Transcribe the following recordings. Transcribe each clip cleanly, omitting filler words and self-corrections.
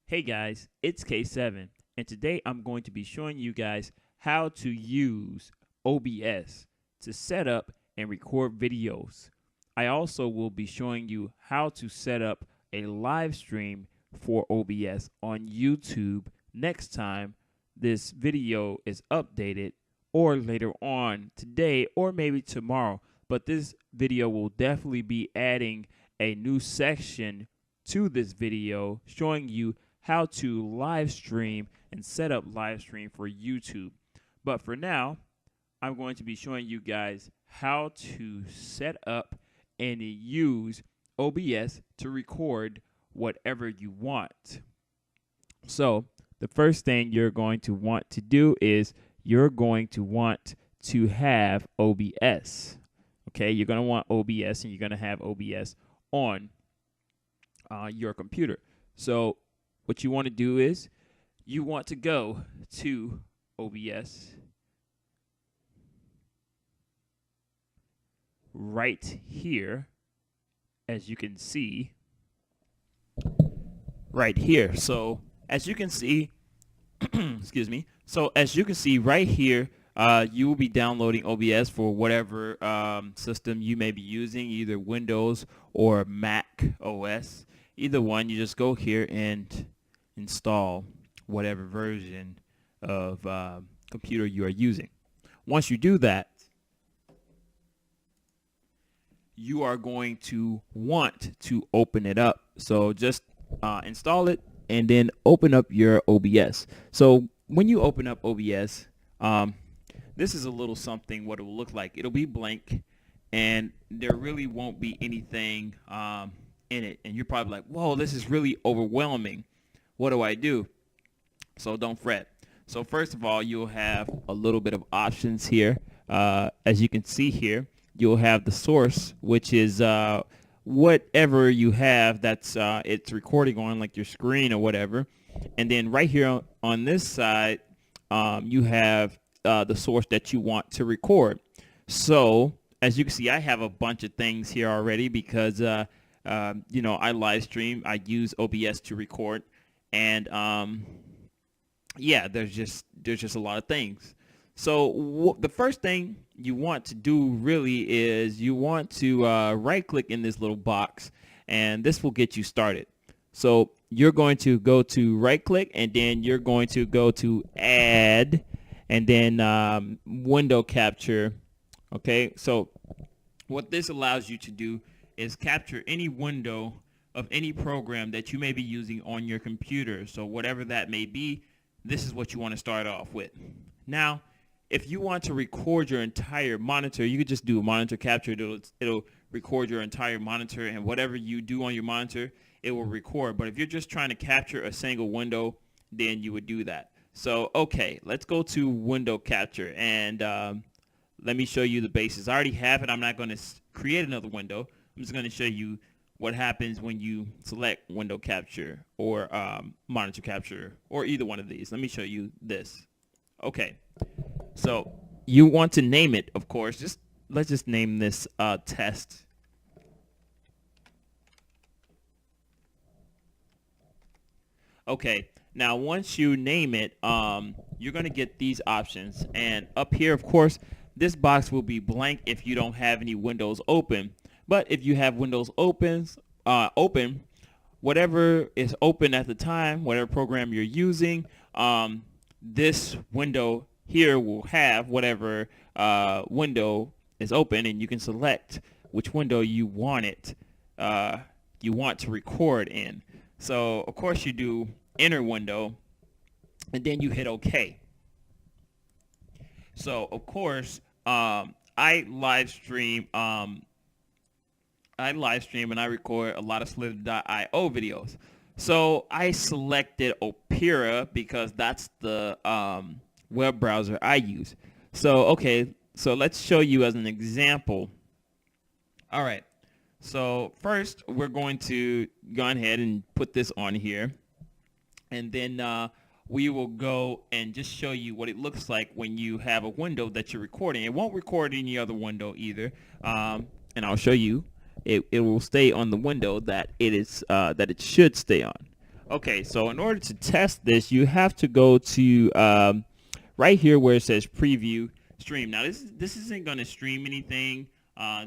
Hey guys, it's K7, and today I'm going to be showing you guys how to use OBS to set up and record videos. I also will be showing you how to set up a live stream for OBS on YouTube next time this video is updated, or later on today or maybe tomorrow. But this video will definitely be adding a new section to this video showing you how to live stream and set up live stream for YouTube. But for now, I'm going to be showing you guys how to set up and use OBS to record whatever you want. So the first thing you're going to want to do is you're going to want to have OBS. Okay, you're going to want OBS and you're going to have OBS on your computer. So what you want to do is you want to go to OBS right here, as you can see, right here. So as you can see, excuse me. So as you can see right here, you will be downloading OBS for whatever system you may be using, either Windows or Mac OS. Either one, you just go here and install whatever version of computer you are using. Once you do that, you are going to want to open it up. So just install it and then open up your OBS. So when you open up OBS, this is a little something what it will look like. It'll be blank and there really won't be anything in it. And you're probably like, whoa, this is really overwhelming. What do I do? So don't fret. So first of all, you'll have a little bit of options here. As you can see here, you'll have the source, which is whatever you have that's it's recording on, like your screen or whatever. And then right here on this side, you have the source that you want to record. So as you can see, I have a bunch of things here already because you know, I live stream. I use OBS to record. And yeah, there's just a lot of things. So the first thing you want to do really is you want to right click in this little box, and this will get you started. So you're going to go to right click, and then you're going to go to add, and then window capture. Okay, so what this allows you to do is capture any window of any program that you may be using on your computer. So whatever that may be, this is what you want to start off with. Now, if you want to record your entire monitor, you could just do a monitor capture. It'll record your entire monitor, and whatever you do on your monitor, it will record. But if you're just trying to capture a single window, then you would do that. So, okay, let's go to window capture, and let me show you the basics. I already have it. I'm not going to create another window. I'm just going to show you what happens when you select window capture or monitor capture or either one of these. Let me show you this. Okay, so you want to name it, of course. Let's just name this test. Okay, now once you name it, you're going to get these options, and up here, of course, this box will be blank if you don't have any windows open. But if you have windows open, whatever is open at the time, whatever program you're using, this window here will have whatever window is open, and you can select which window you want to record in. So of course you do enter window, and then you hit OK. So of course I live stream and I record a lot of Slither.io videos. So I selected Opera because that's the web browser I use. So okay, so let's show you as an example. All right, so first we're going to go ahead and put this on here, and then we will go and just show you what it looks like when you have a window that you're recording. It won't record any other window either, and I'll show you. It will stay on the window that it should stay on. Okay, so in order to test this, you have to go to right here where it says preview stream. Now this isn't going to stream anything.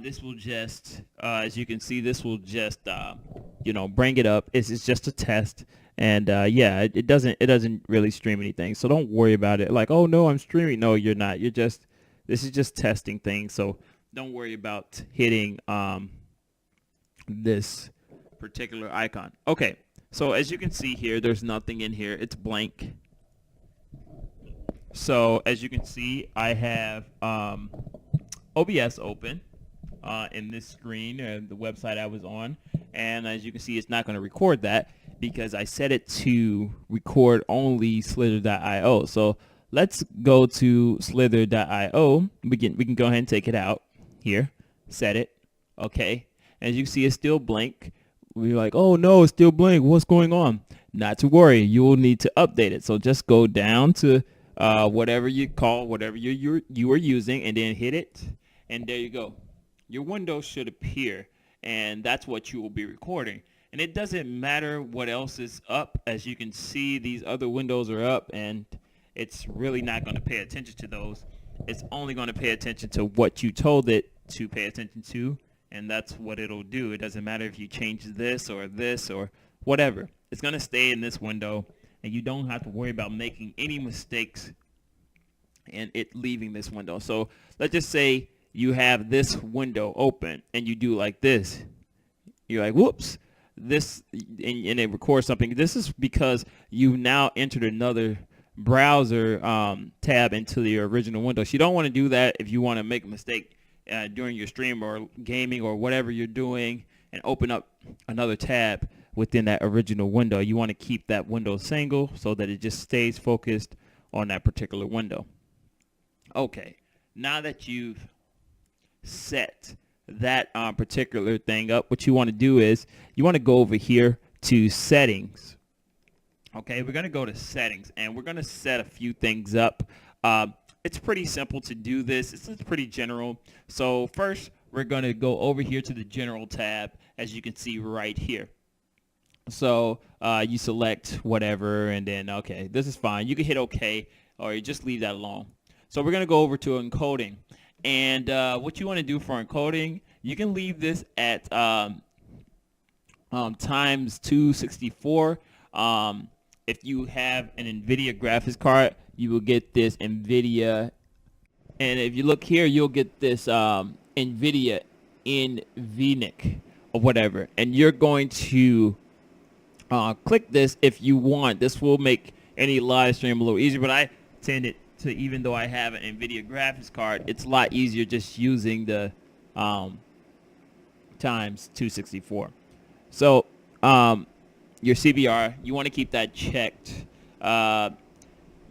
This will just, as you can see, this will just bring it up. It's just a test, and yeah, it doesn't really stream anything. So don't worry about it. Like, oh no, I'm streaming. No, you're not. This is just testing things. So don't worry about hitting this particular icon. Okay. So as you can see here, there's nothing in here. It's blank. So as you can see, I have OBS open in this screen, the website I was on. And as you can see, it's not going to record that because I set it to record only slither.io. So let's go to slither.io. We can go ahead and take it out here, set it. Okay. As you can see, it's still blank. We're like, oh no, it's still blank. What's going on? Not to worry. You will need to update it. So just go down to whatever you are using, and then hit it, and there you go. Your window should appear, and that's what you will be recording. And it doesn't matter what else is up. As you can see, these other windows are up, and it's really not going to pay attention to those. It's only going to pay attention to what you told it to pay attention to. And that's what it'll do. It doesn't matter if you change this or whatever. It's going to stay in this window, and you don't have to worry about making any mistakes and it leaving this window. So let's just say you have this window open and you do like this. You're like, whoops, this, and it records something. This is because you now entered another browser tab into the original window. So you don't want to do that if you want to make a mistake during your stream or gaming or whatever you're doing, and open up another tab within that original window. You want to keep that window single so that it just stays focused on that particular window. Okay, now that you've set that particular thing up, what you want to do is you want to go over here to settings. Okay, we're going to go to settings, and we're going to set a few things up. It's pretty simple to do this. It's pretty general. So first, we're going to go over here to the general tab, as you can see right here. So you select whatever, and then, okay, this is fine. You can hit OK, or you just leave that alone. So we're going to go over to encoding. And what you want to do for encoding, you can leave this at times 264. If you have an NVIDIA graphics card, you will get this NVIDIA, and if you look here, you'll get this NVIDIA NVNIC or whatever, and you're going to click this if you want. This will make any live stream a little easier, but I tend to, even though I have an NVIDIA graphics card, it's a lot easier just using the times 264. So your CBR, you want to keep that checked.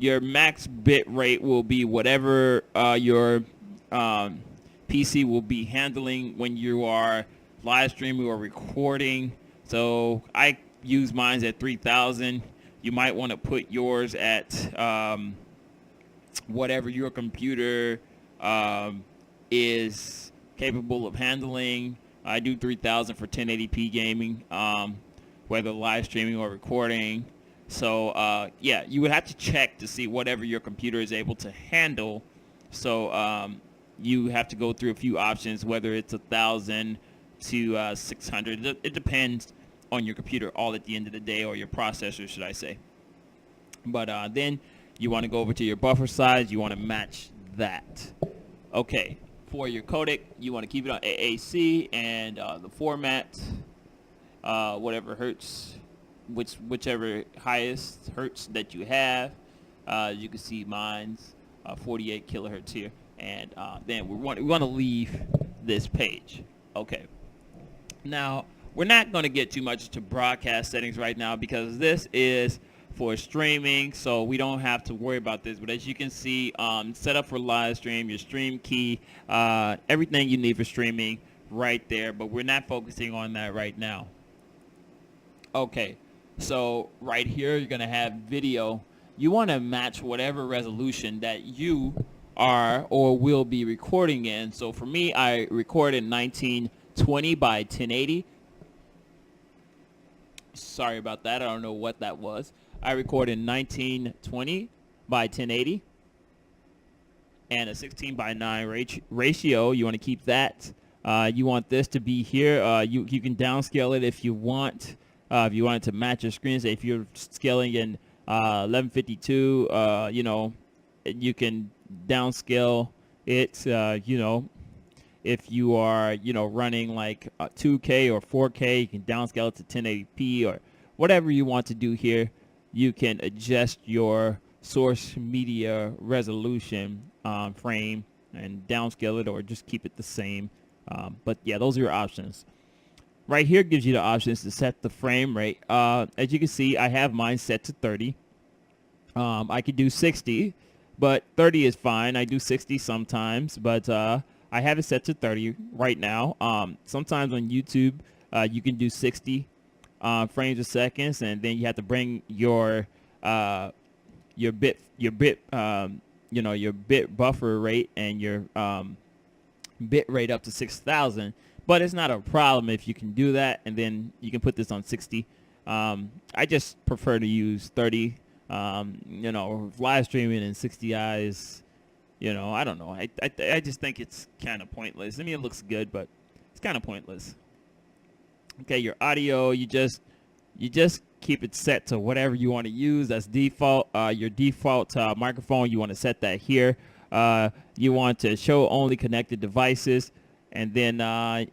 Your max bit rate will be whatever your PC will be handling when you are live streaming or recording. So I use mine at 3000. You might want to put yours at whatever your computer is capable of handling. I do 3000 for 1080p gaming, whether live streaming or recording. So yeah, you would have to check to see whatever your computer is able to handle. So you have to go through a few options, whether it's 1000 to 600. It depends on your computer all at the end of the day, or your processor, should I say. But then you want to go over to your buffer size. You want to match that. Okay, for your codec, you want to keep it on AAC, and the format, whatever hertz, whichever highest hertz that you have. You can see mine's 48 kilohertz here, and then we want to leave this page. Okay, now we're not going to get too much to broadcast settings right now because this is for streaming, so we don't have to worry about this. But as you can see, set up for live stream, your stream key, everything you need for streaming right there, but we're not focusing on that right now. Okay, so right here you're going to have video. You want to match whatever resolution that you are or will be recording in. So for me, I record in 1920 by 1080. Sorry about that. I don't know what that was. I record in 1920 by 1080 and a 16 by 9 ratio. You want to keep that. You want this to be here. You can downscale it if you want. If you want it to match your screen, say if you're scaling in 1152, you know, you can downscale it. You know, if you are, you know, running like 2K or 4K, you can downscale it to 1080p or whatever you want to do here. You can adjust your source media resolution frame and downscale it or just keep it the same. But yeah, those are your options. Right here gives you the options to set the frame rate. As you can see, I have mine set to 30. I could do 60, but 30 is fine. I do 60 sometimes, but I have it set to 30 right now. Sometimes on YouTube, you can do 60 frames a second, and then you have to bring your bit your bit buffer rate and your bit rate up to 6,000. But it's not a problem if you can do that, and then you can put this on 60. I just prefer to use 30. You know, live streaming in 60i is, you know, I don't know. I just think it's kind of pointless. I mean, it looks good, but it's kind of pointless. Okay, your audio, you just keep it set to whatever you want to use. That's default. Your default microphone, you want to set that here. You want to show only connected devices. And then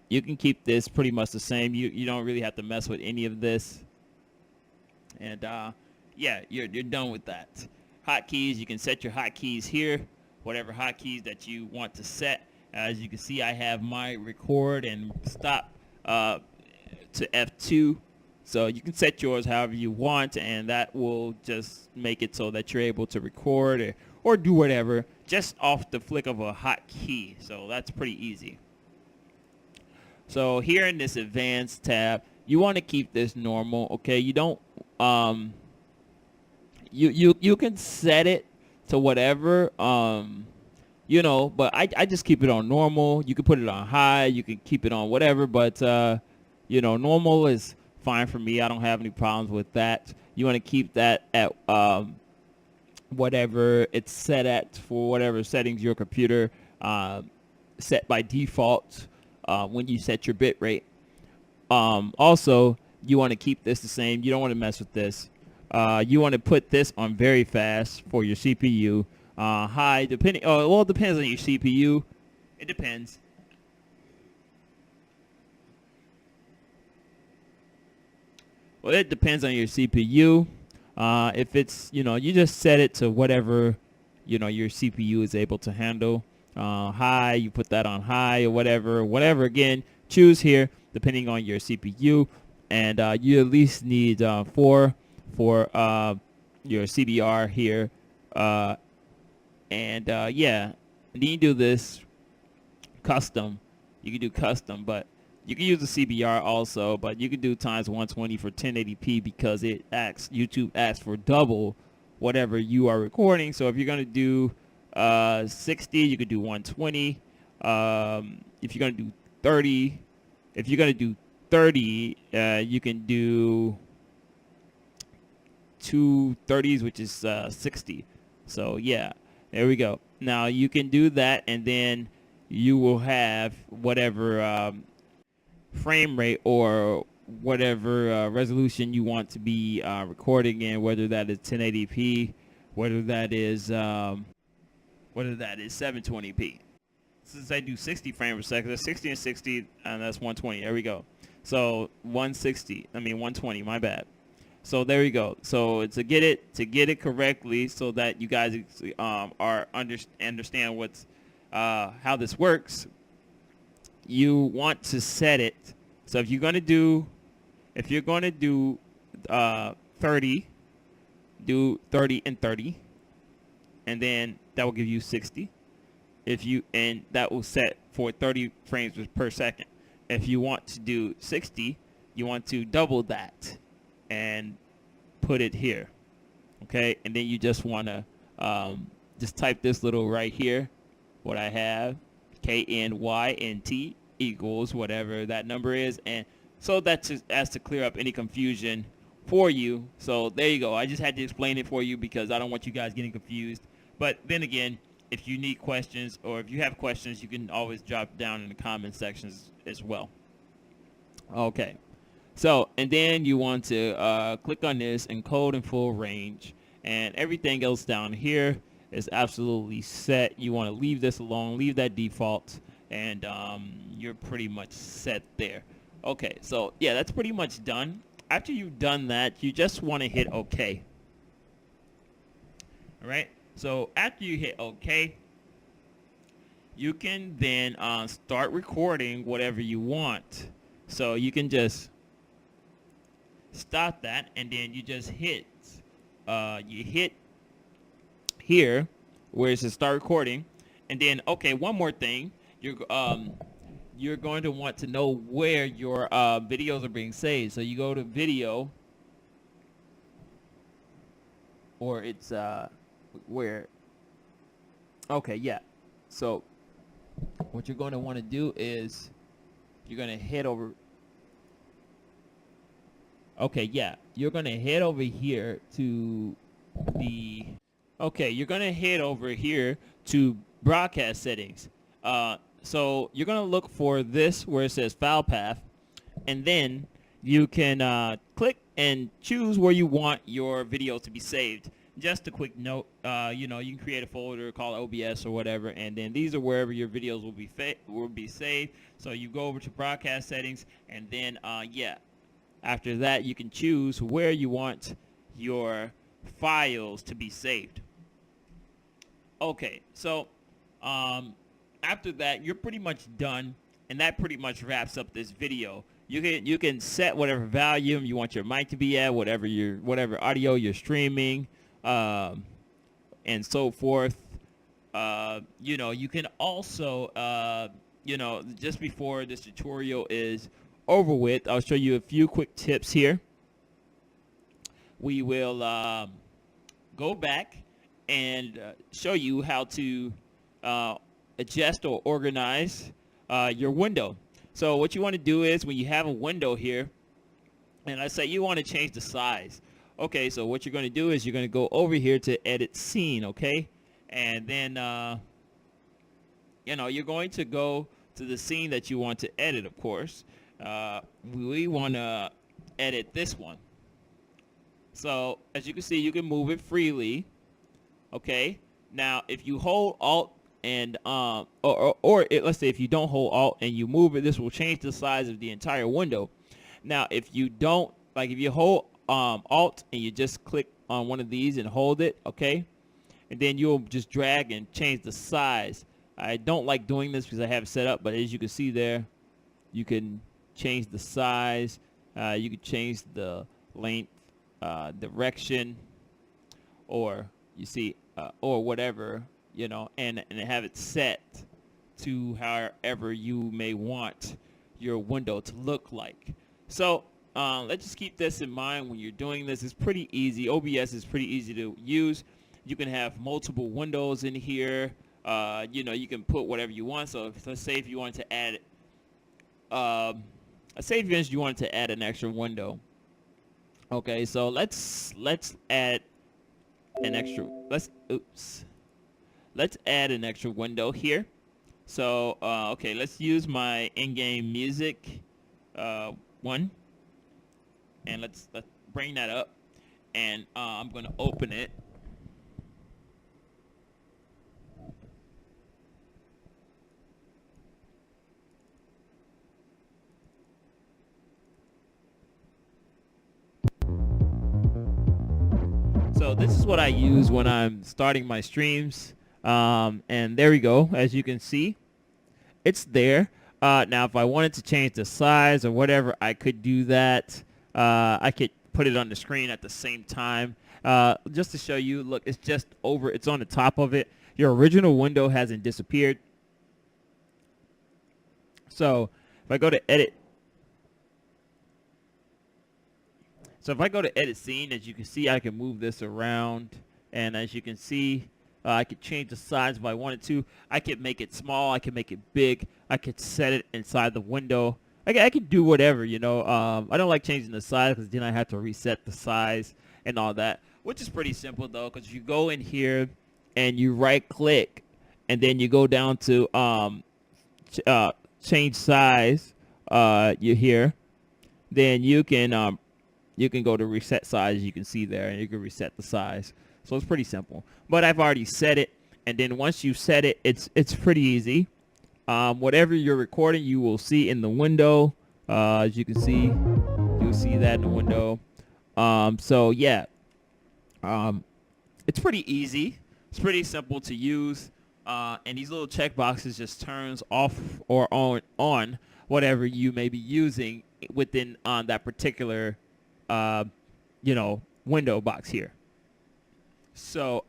you can keep this pretty much the same. You don't really have to mess with any of this. And yeah, you're done with that. Hotkeys, you can set your hotkeys here, whatever hotkeys that you want to set. As you can see, I have my record and stop to F2. So you can set yours however you want, and that will just make it so that you're able to record or do whatever just off the flick of a hotkey. So that's pretty easy. So here in this advanced tab, you want to keep this normal, okay? You don't you can set it to whatever, you know, but I just keep it on normal. You can put it on high, you can keep it on whatever, but you know, normal is fine for me. I don't have any problems with that. You want to keep that at whatever it's set at for whatever settings your computer set by default when you set your bit rate. Also, you want to keep this the same. You don't want to mess with this. You want to put this on very fast for your CPU. High, depending. Well, it depends on your CPU. It depends. Well, it depends on your CPU. If it's, you know, you just set it to whatever, you know, your CPU is able to handle. High, you put that on high or whatever. Again, choose here depending on your CPU, and you at least need 4 for your CBR here, and yeah, and then you do this custom. You can do custom, but you can use the CBR also, but you can do times 120 for 1080p because YouTube asks for double whatever you are recording. So if you're gonna do 60, you could do 120. If you're gonna do 30, you can do 230s, which is 60. So yeah, there we go. Now you can do that, and then you will have whatever frame rate or whatever resolution you want to be recording in, whether that is 1080p, whether that is 720p. Since I do 60 frames per second, that's 60 and 60, and that's 120. There we go. So 120, my bad. So there we go. So to get it correctly, so that you guys understand what's how this works, you want to set it. So if you're gonna do 30, do 30 and 30, and then that will give you 60. And that will set for 30 frames per second. If you want to do 60, you want to double that and put it here, okay? And then you just want to just type this little right here, what I have, KNYNT equals whatever that number is, and so that's just as to clear up any confusion for you. So there you go. I just had to explain it for you because I don't want you guys getting confused. But then again, if you need questions or if you have questions, you can always drop down in the comment sections as well. Okay. So, and then you want to click on this encode in full range, and everything else down here is absolutely set. You want to leave this alone, leave that default, and you're pretty much set there. Okay, so yeah, that's pretty much done. After you've done that, you just want to hit OK. All right, so after you hit OK, you can then start recording whatever you want. So you can just stop that, and then you just hit here where it says start recording, and then okay, one more thing, you're going to want to know where your videos are being saved. So you go to video, or it's where, okay, yeah, so what you're going to want to do is you're going to head over. Okay, yeah, you're going to head over here to the, okay, you're going to head over here to broadcast settings. So you're going to look for this where it says file path, and then you can click and choose where you want your video to be saved. Just a quick note, you know, you can create a folder called OBS or whatever, and then these are wherever your videos will be saved. So you go over to broadcast settings, and then yeah, after that, you can choose where you want your files to be saved. Okay, so after that, you're pretty much done, and that pretty much wraps up this video. You can set whatever volume you want your mic to be at, whatever audio you're streaming, and so forth. You know, you can also you know, just before this tutorial is over with, I'll show you a few quick tips here. We will go back and show you how to adjust or organize your window. So what you want to do is when you have a window here, and let's say you want to change the size. Okay, so what you're going to do is you're going to go over here to edit scene, okay? And then you know, you're going to go to the scene that you want to edit, of course. We want to edit this one. So as you can see, you can move it freely. Okay. Now, if you hold Alt and let's say if you don't hold Alt and you move it, this will change the size of the entire window. Now, if you don't, like if you hold Alt and you just click on one of these and hold it, okay, and then you'll just drag and change the size. I don't like doing this because I have it set up, but as you can see there, you can change the size, you can change the length, direction, or you see, or whatever, you know, and have it set to however you may want your window to look like. So let's just keep this in mind when you're doing this. It's pretty easy. OBS is pretty easy to use. You can have multiple windows in here. You know, you can put whatever you want. So let's say if you wanted to add say for instance you wanted to add an extra window. Okay, so let's add an extra, let's add an extra window here. So okay, let's use my in-game music one, and let's bring that up, and I'm gonna open it. So this is what I use when I'm starting my streams, and there we go. As you can see, it's there. Now if I wanted to change the size or whatever, I could do that. I could put it on the screen at the same time. Just to show you, look, it's just over, it's on the top of it. Your original window hasn't disappeared. So if I go to edit, scene, as you can see, I can move this around, and as you can see, I could change the size if I wanted to. I could make it small, I could make it big, I could set it inside the window. I can do whatever, you know. I don't like changing the size because then I have to reset the size and all that, which is pretty simple though. Because you go in here and you right click, and then you go down to change size. You here, then you can go to reset size. You can see there, and you can reset the size. So it's pretty simple. But I've already set it, and then once you set it, it's pretty easy. Whatever you're recording, you will see in the window. As you can see, you'll see that in the window. So yeah, it's pretty easy. It's pretty simple to use. And these little check boxes just turns off or on whatever you may be using within that particular, window box here. So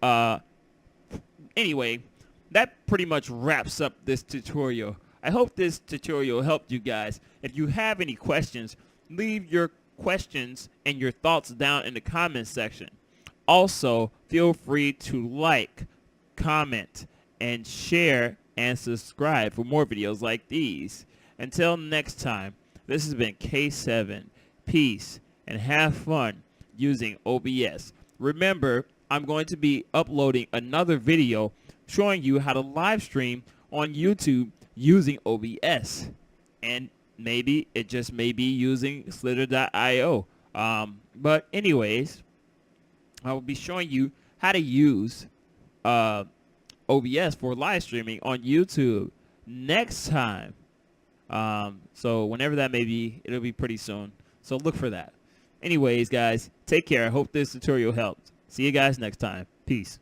anyway, that pretty much wraps up this tutorial. I hope this tutorial helped you guys. If you have any questions, leave your questions and your thoughts down in the comment section. Also, feel free to like, comment, and share and subscribe for more videos like these. Until next time, this has been K7. Peace and have fun using OBS. Remember, I'm going to be uploading another video showing you how to live stream on YouTube using OBS. And maybe it just may be using Slither.io. But anyways, I will be showing you how to use OBS for live streaming on YouTube next time. So whenever that may be, it'll be pretty soon. So look for that. Anyways, guys, take care. I hope this tutorial helped. See you guys next time. Peace.